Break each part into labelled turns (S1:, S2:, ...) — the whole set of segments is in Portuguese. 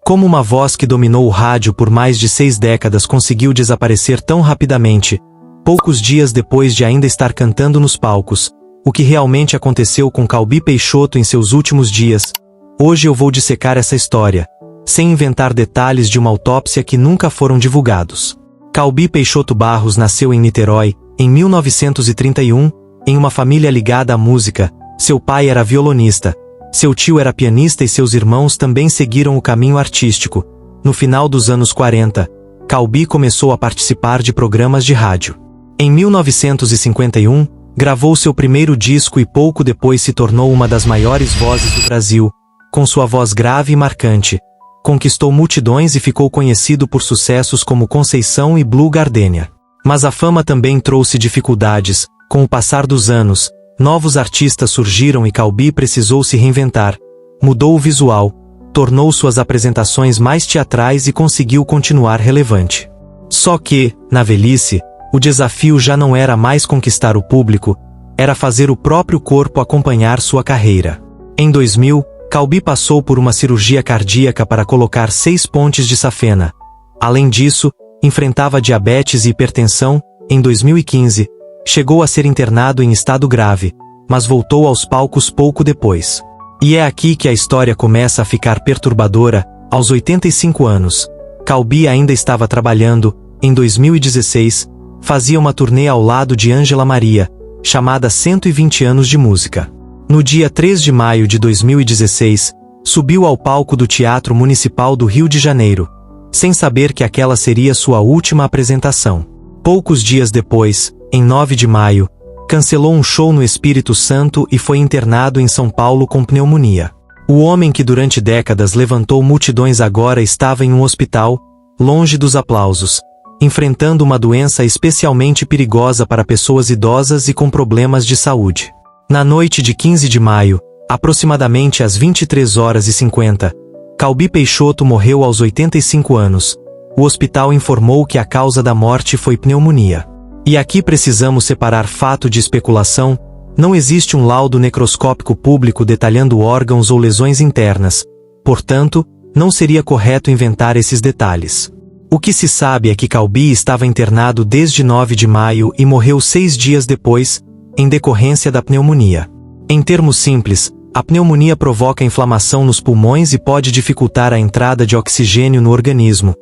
S1: Como uma voz que dominou o rádio por mais de 6 décadas conseguiu desaparecer tão rapidamente, poucos dias depois de ainda estar cantando nos palcos, o que realmente aconteceu com Calbi Peixoto em seus últimos dias? Hoje eu vou dissecar essa história, sem inventar detalhes de uma autópsia que nunca foram divulgados. Calbi Peixoto Barros nasceu em Niterói, em 1931, em uma família ligada à música. Seu pai era violonista, seu tio era pianista e seus irmãos também seguiram o caminho artístico. No final dos anos 40, Calbi começou a participar de programas de rádio. Em 1951, gravou seu primeiro disco e pouco depois se tornou uma das maiores vozes do Brasil. Com sua voz grave e marcante, conquistou multidões e ficou conhecido por sucessos como Conceição e Blue Gardenia. Mas a fama também trouxe dificuldades. Com o passar dos anos, novos artistas surgiram e Calbi precisou se reinventar. Mudou o visual, tornou suas apresentações mais teatrais e conseguiu continuar relevante. Só que, na velhice, o desafio já não era mais conquistar o público, era fazer o próprio corpo acompanhar sua carreira. Em 2000, Calbi passou por uma cirurgia cardíaca para colocar 6 pontes de safena. Além disso, enfrentava diabetes e hipertensão. Em 2015, chegou a ser internado em estado grave, mas voltou aos palcos pouco depois. E é aqui que a história começa a ficar perturbadora. Aos 85 anos, Calbi ainda estava trabalhando. Em 2016, fazia uma turnê ao lado de Ângela Maria, chamada 120 anos de música. No dia 3 de maio de 2016, subiu ao palco do Teatro Municipal do Rio de Janeiro, sem saber que aquela seria sua última apresentação. Poucos dias depois, em 9 de maio, cancelou um show no Espírito Santo e foi internado em São Paulo com pneumonia. O homem que durante décadas levantou multidões agora estava em um hospital, longe dos aplausos, enfrentando uma doença especialmente perigosa para pessoas idosas e com problemas de saúde. Na noite de 15 de maio, aproximadamente às 23h50, Calbi Peixoto morreu aos 85 anos. O hospital informou que a causa da morte foi pneumonia. E aqui precisamos separar fato de especulação. Não existe um laudo necroscópico público detalhando órgãos ou lesões internas. Portanto, não seria correto inventar esses detalhes. O que se sabe é que Calbi estava internado desde 9 de maio e morreu 6 dias depois, em decorrência da pneumonia. Em termos simples, a pneumonia provoca inflamação nos pulmões e pode dificultar a entrada de oxigênio no organismo.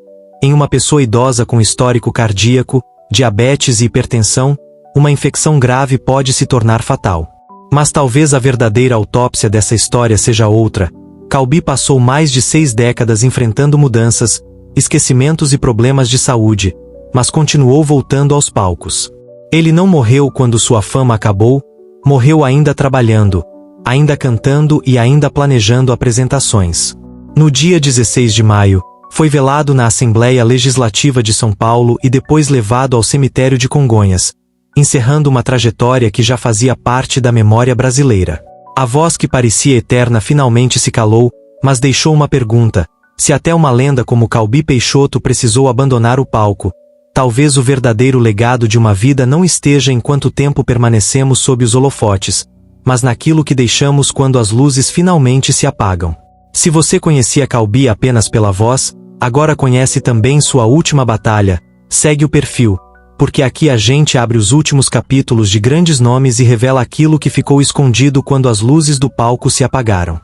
S1: Em uma pessoa idosa com histórico cardíaco, diabetes e hipertensão, uma infecção grave pode se tornar fatal. Mas talvez a verdadeira autópsia dessa história seja outra. Calbi passou mais de 6 décadas enfrentando mudanças, esquecimentos e problemas de saúde, mas continuou voltando aos palcos. Ele não morreu quando sua fama acabou, morreu ainda trabalhando, ainda cantando e ainda planejando apresentações. No dia 16 de maio, foi velado na Assembleia Legislativa de São Paulo e depois levado ao cemitério de Congonhas, encerrando uma trajetória que já fazia parte da memória brasileira. A voz que parecia eterna finalmente se calou, mas deixou uma pergunta: se até uma lenda como Calbi Peixoto precisou abandonar o palco, talvez o verdadeiro legado de uma vida não esteja em quanto tempo permanecemos sob os holofotes, mas naquilo que deixamos quando as luzes finalmente se apagam. Se você conhecia Calbi apenas pela voz, agora conhece também sua última batalha. Segue o perfil, porque aqui a gente abre os últimos capítulos de grandes nomes e revela aquilo que ficou escondido quando as luzes do palco se apagaram.